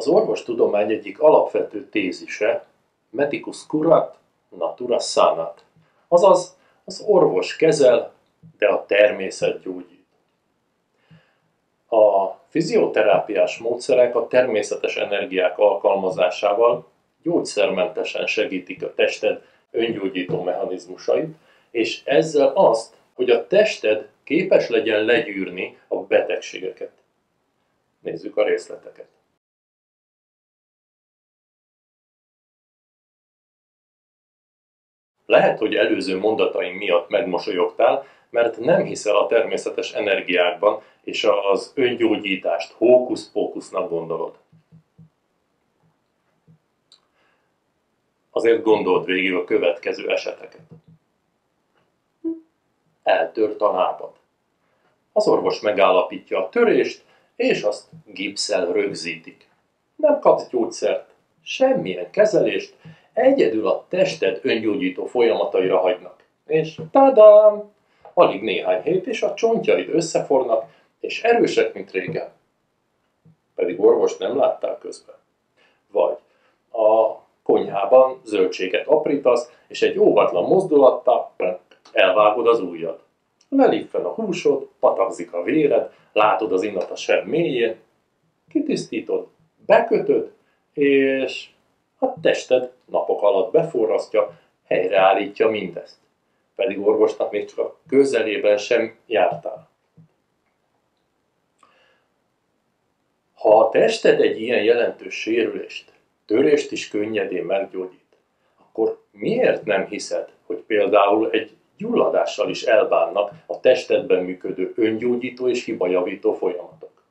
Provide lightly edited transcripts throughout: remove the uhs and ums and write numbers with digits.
Az orvostudomány egyik alapvető tézise medicus curat, natura sanat, azaz az orvos kezel, de a természet gyógyít. A fizioterápiás módszerek a természetes energiák alkalmazásával gyógyszermentesen segítik a tested öngyógyító mechanizmusait, és ezzel azt, hogy a tested képes legyen legyűrni a betegségeket. Nézzük a részleteket. Lehet, hogy előző mondataim miatt megmosolyogtál, mert nem hiszel a természetes energiákban, és az öngyógyítást hókusz-pókusznak gondolod. Azért gondold végig a következő eseteket. Eltört a lábad. Az orvos megállapítja a törést, és azt gipsszel rögzítik. Nem kapsz gyógyszert, semmilyen kezelést, egyedül a tested öngyógyító folyamataira hagynak. És tadám! Alig néhány hét, és a csontjaid összefornak, és erősek, mint régen. Pedig orvost nem láttál közben. Vagy a konyhában zöldséget aprítasz, és egy óvatlan mozdulattal elvágod az ujjad. Leliffen a húsod, patakzik a véred, látod az innat a seb mélyén, kitisztítod, bekötöd, és a tested napok alatt beforrasztja, helyreállítja mindezt. Pedig orvosnak még csak a közelében sem jártál. Ha a tested egy ilyen jelentős sérülést, törést is könnyedén meggyógyít, akkor miért nem hiszed, hogy például egy gyulladással is elbánnak a testedben működő öngyógyító és hibajavító folyamatok?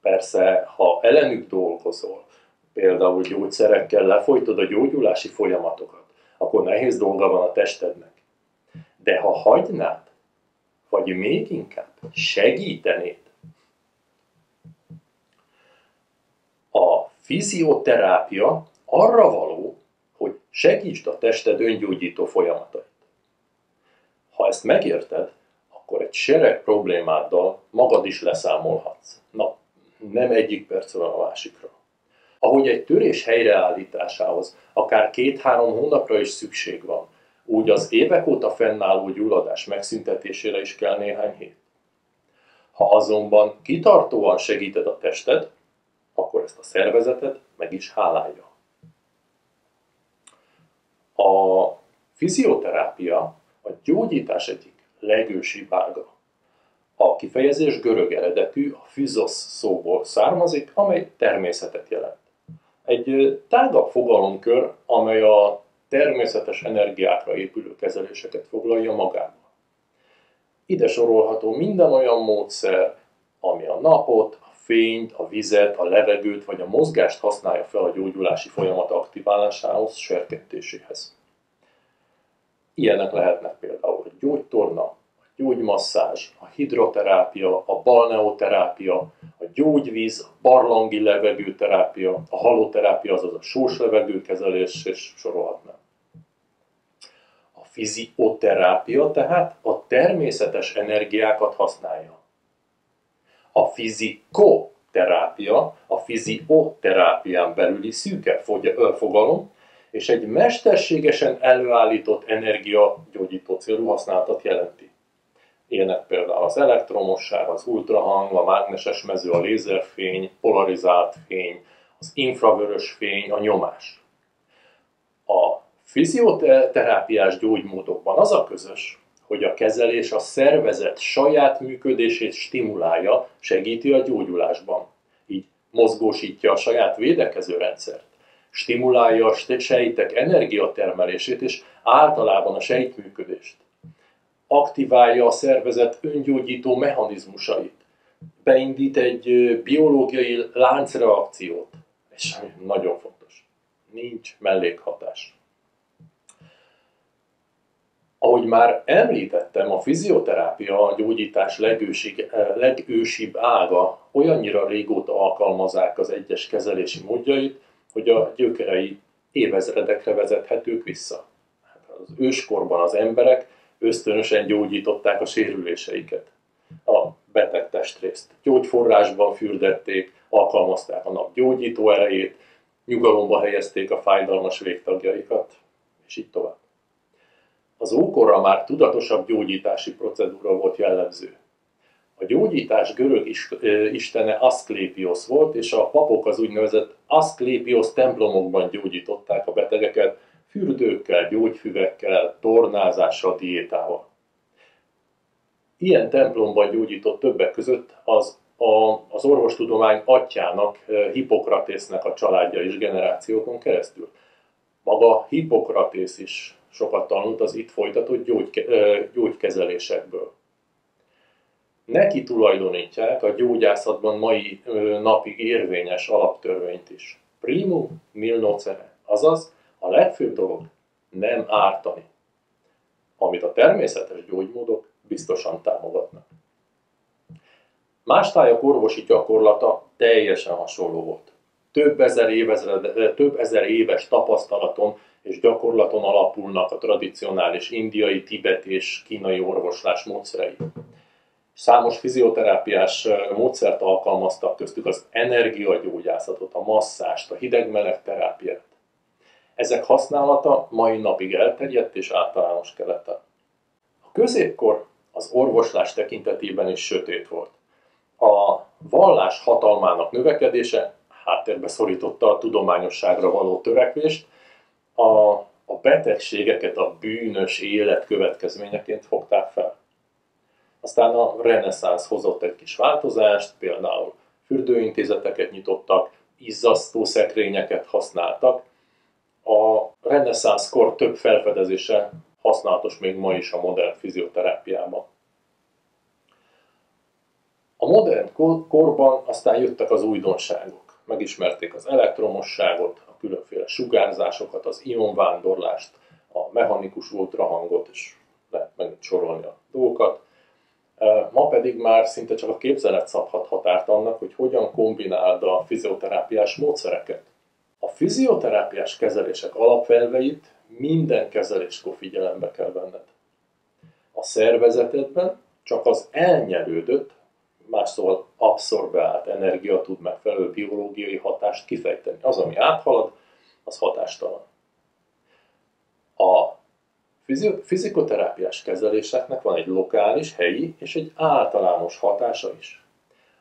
Persze, ha ellenük dolgozol, például gyógyszerekkel lefolytod a gyógyulási folyamatokat, akkor nehéz dolga van a testednek. De ha hagynád, vagy még inkább segítenéd, a fizioterápia arra való, hogy segítsd a tested öngyógyító folyamatait. Ha ezt megérted, akkor egy sereg problémáddal magad is leszámolhatsz. Na, nem egyik percről a másikra. Ahogy egy törés helyreállításához akár 2-3 hónapra is szükség van, úgy az évek óta fennálló gyulladás megszüntetésére is kell néhány hét. Ha azonban kitartóan segíted a tested, akkor ezt a szervezeted meg is hálálja. A fizioterápia a gyógyítás egyik legősibb ága. A kifejezés görög eredetű, a phyzos szóból származik, amely természetet jelent. Egy tágabb fogalomkör, amely a természetes energiákra épülő kezeléseket foglalja magába. Ide sorolható minden olyan módszer, ami a napot, a fényt, a vizet, a levegőt vagy a mozgást használja fel a gyógyulási folyamat aktiválásához, serkentéséhez. Ilyenek lehetnek például a gyógytorna, a gyógymasszázs, a hidroterápia, a balneoterápia, a gyógyvíz, a barlangi levegőterápia, a haloterápia, azaz a sós levegőkezelés, és sorolhatnám. A fizioterápia tehát a természetes energiákat használja. A fizikoterápia a fizioterápián belüli szűkebb fogalom, és egy mesterségesen előállított energia gyógyító célú használatot jelenti. Ilyenek például az elektromosság, az ultrahang, a mágneses mező, a lézerfény, polarizált fény, az infravörös fény, a nyomás. A fizioterápiás gyógymódokban az a közös, hogy a kezelés a szervezet saját működését stimulálja, segíti a gyógyulásban. Így mozgósítja a saját védekező rendszert, stimulálja a sejtek energiatermelését és általában a sejtműködést. Aktiválja a szervezet öngyógyító mechanizmusait, beindít egy biológiai láncreakciót, és nagyon fontos, nincs mellékhatás. Ahogy már említettem, a fizioterápia a gyógyítás legősibb ága, olyannyira régóta alkalmazzák az egyes kezelési módjait, hogy a gyökerei évezredekre vezethetők vissza. Az őskorban az emberek ösztönösen gyógyították a sérüléseiket. A beteg testrészt gyógyforrásban fürdették, alkalmazták a nap gyógyító erejét, nyugalomba helyezték a fájdalmas végtagjaikat, és így tovább. Az ókorra már tudatosabb gyógyítási procedúra volt jellemző. A gyógyítás görög istene Aszklépios volt, és a papok az úgynevezett Aszklépios templomokban gyógyították a betegeket, fürdőkkel, gyógyfüvekkel, tornázással, diétával. Ilyen templomban gyógyított többek között az orvostudomány atyjának, Hippokratésznek a családja is generációkon keresztül. Maga Hippokratész is sokat tanult az itt folytatott gyógykezelésekből. Neki tulajdonítják a gyógyászatban mai napig érvényes alaptörvényt is. Primum nil nocere, azaz a legfőbb dolog nem ártani, amit a természetes gyógymódok biztosan támogatnak. Más tájak orvosi gyakorlata teljesen hasonló volt. Több ezer éves tapasztalaton és gyakorlaton alapulnak a tradicionális indiai, tibeti és kínai orvoslás módszerei. Számos fizioterápiás módszert alkalmaztak, köztük az energiagyógyászatot, a masszást, a hideg-meleg terápiát. Ezek használata mai napig elterjedt és általános keleten. A középkor az orvoslás tekintetében is sötét volt. A vallás hatalmának növekedése háttérbe szorította a tudományosságra való törekvést, a betegségeket a bűnös élet következményeként fogták fel. Aztán a reneszánsz hozott egy kis változást, például fürdőintézeteket nyitottak, izzasztó szekrényeket használtak. A reneszánsz kor több felfedezése használatos még ma is a modern fizioterápiában. A modern korban aztán jöttek az újdonságok. Megismerték az elektromosságot, a különféle sugárzásokat, az ionvándorlást, a mechanikus ultrahangot, és lehet megint sorolni a dolgokat. Ma pedig már szinte csak a képzelet szabhat határt annak, hogy hogyan kombináld a fizioterápiás módszereket. A fizioterápiás kezelések alapelveit minden kezeléskor figyelembe kell venned. A szervezetedben csak az elnyelődött, más szóval abszorbált energia tud megfelelő biológiai hatást kifejteni. Az, ami áthalad, az hatástalan. A fizikoterápiás kezeléseknek van egy lokális, helyi és egy általános hatása is.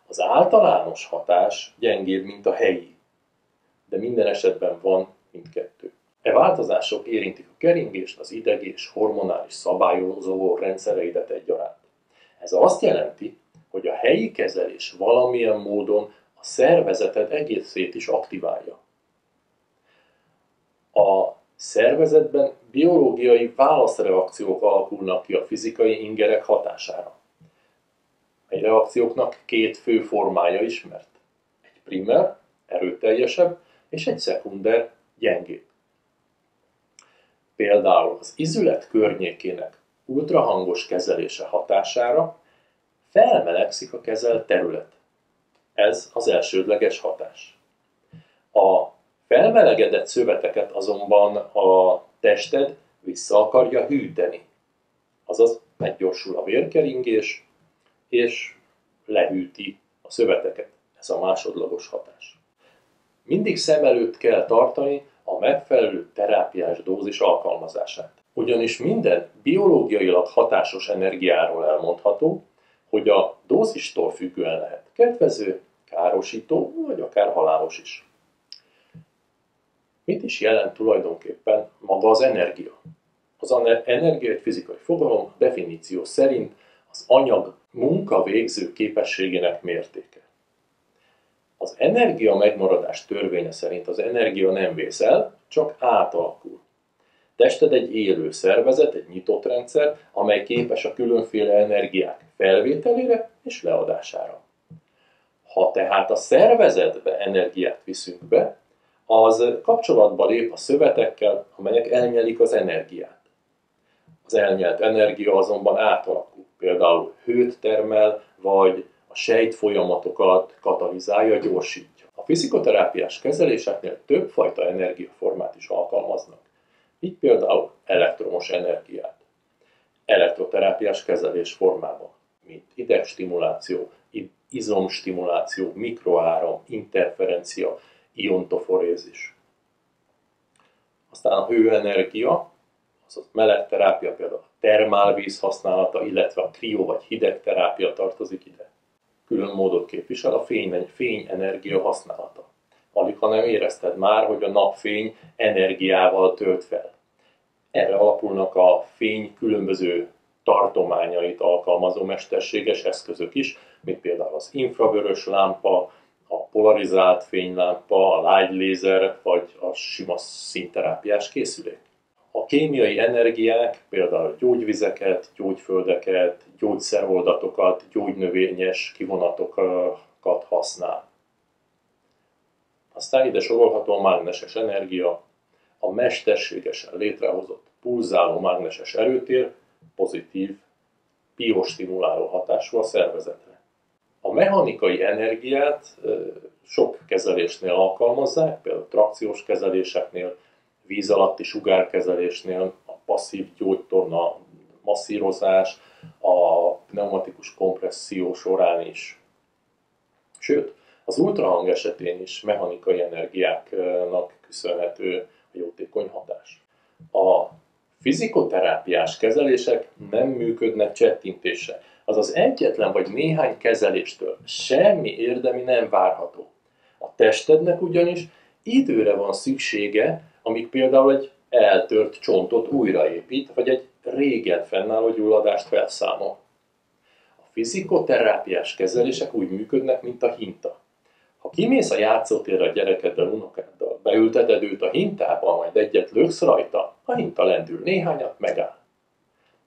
Az általános hatás gyengébb, mint a helyi, de minden esetben van mindkettő. E változások érintik a keringést, az idegés, hormonális szabályozó rendszereidet egyaránt. Ez azt jelenti, hogy a helyi kezelés valamilyen módon a szervezeted egészét is aktiválja. A szervezetben biológiai válaszreakciók alakulnak ki a fizikai ingerek hatására. Egy reakcióknak két fő formája ismert. Egy primer, erőteljesebb, és egy szekunder, gyengébb. Például az izület környékének ultrahangos kezelése hatására felmelegszik a kezelt terület. Ez az elsődleges hatás. A felmelegedett szöveteket azonban a tested vissza akarja hűteni. Azaz meggyorsul a vérkeringés, és lehűti a szöveteket. Ez a másodlagos hatás. Mindig szem előtt kell tartani a megfelelő terápiás dózis alkalmazását. Ugyanis minden biológiailag hatásos energiáról elmondható, hogy a dózistól függően lehet kedvező, károsító, vagy akár halálos is. Mit is jelent tulajdonképpen maga az energia? Az energia egy fizikai fogalom, a definíció szerint az anyag munkavégző képességének mértéke. Az energia megmaradás törvénye szerint az energia nem vész el, csak átalakul. Tested egy élő szervezet, egy nyitott rendszer, amely képes a különféle energiák felvételére és leadására. Ha tehát a szervezetbe energiát viszünk be, az kapcsolatba lép a szövetekkel, amelyek elnyelik az energiát. Az elnyelt energia azonban átalakul, például hőt termel, vagy a sejtfolyamatokat katalizálja, gyorsítja. A fizikoterápiás kezeléseknél többfajta energiaformát is alkalmaznak. Így például elektromos energiát, elektroterápiás kezelés formában, mint idegstimuláció, izomstimuláció, mikroáram, interferencia, iontoforézis. Aztán a hőenergia, azaz melegterápia, például a termálvíz használata, illetve a krió vagy hidegterápia tartozik ide. Külön módot képvisel a fényenergia használata. Aligha nem érezted már, hogy a napfény energiával tölt fel. Erre alapulnak a fény különböző tartományait alkalmazó mesterséges eszközök is, mint például az infravörös lámpa, a polarizált fénylámpa, a light laser vagy a sima színterápiás készülék. A kémiai energiák például gyógyvizeket, gyógyföldeket, gyógyszeroldatokat, gyógynövényes kivonatokat használ. Aztán ide sorolható a mágneses energia, a mesterségesen létrehozott pulzáló mágneses erőtér, pozitív, biostimuláló hatású a szervezetre. A mechanikai energiát sok kezelésnél alkalmazzák, például trakciós kezeléseknél, víz alatti sugárkezelésnél, a passzív gyógytorna masszírozás, a pneumatikus kompresszió során is. Sőt, az ultrahang esetén is mechanikai energiáknak köszönhető a jótékony hatás. A fizikoterápiás kezelések nem működnek csettintéssel, azaz egyetlen vagy néhány kezeléstől semmi érdemi nem várható. A testednek ugyanis időre van szüksége, amíg például egy eltört csontot újraépít, vagy egy régen fennálló gyulladást felszámol. A fizikoterápiás kezelések úgy működnek, mint a hinta. Ha kimész a játszótérre a gyerekeddel, unokáddal, beülteted őt a hintába, majd egyet löksz rajta, a hinta lendül néhányat, megáll.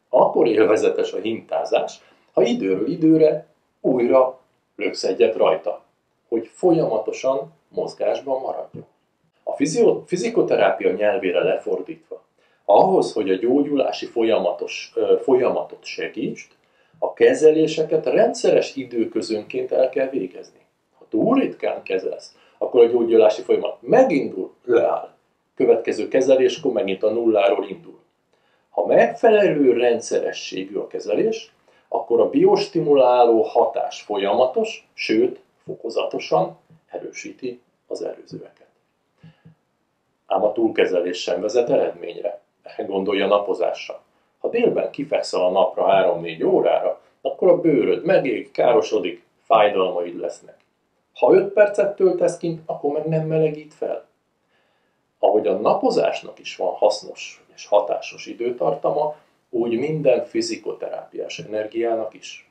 Akkor élvezetes a hintázás, ha időről időre újra löksz egyet rajta, hogy folyamatosan mozgásban maradjon. A fizikoterápia nyelvére lefordítva, ahhoz, hogy a gyógyulási folyamatot segítsd, a kezeléseket rendszeres időközönként el kell végezni. Ha túl ritkán kezelsz, akkor a gyógyulási folyamat megindul, leáll. Következő kezeléskor megint a nulláról indul. Ha megfelelő rendszerességű a kezelés, akkor a biostimuláló hatás folyamatos, sőt, fokozatosan erősíti az előzőeket. Ám a túlkezelés sem vezet eredményre. Gondolj a napozásra. Ha délben kifekszel a napra 3-4 órára, akkor a bőröd megég, károsodik, fájdalmaid lesznek. Ha 5 percet töltesz kint, akkor meg nem melegít fel. Ahogy a napozásnak is van hasznos és hatásos időtartama, úgy minden fizikoterápiás energiának is.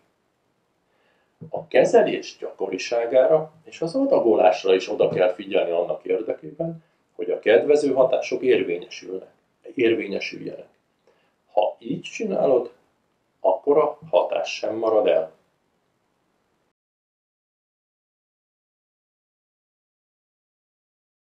A kezelés gyakoriságára és az adagolásra is oda kell figyelni annak érdekében, hogy a kedvező hatások érvényesüljenek. Ha így csinálod, akkor a hatás sem marad el.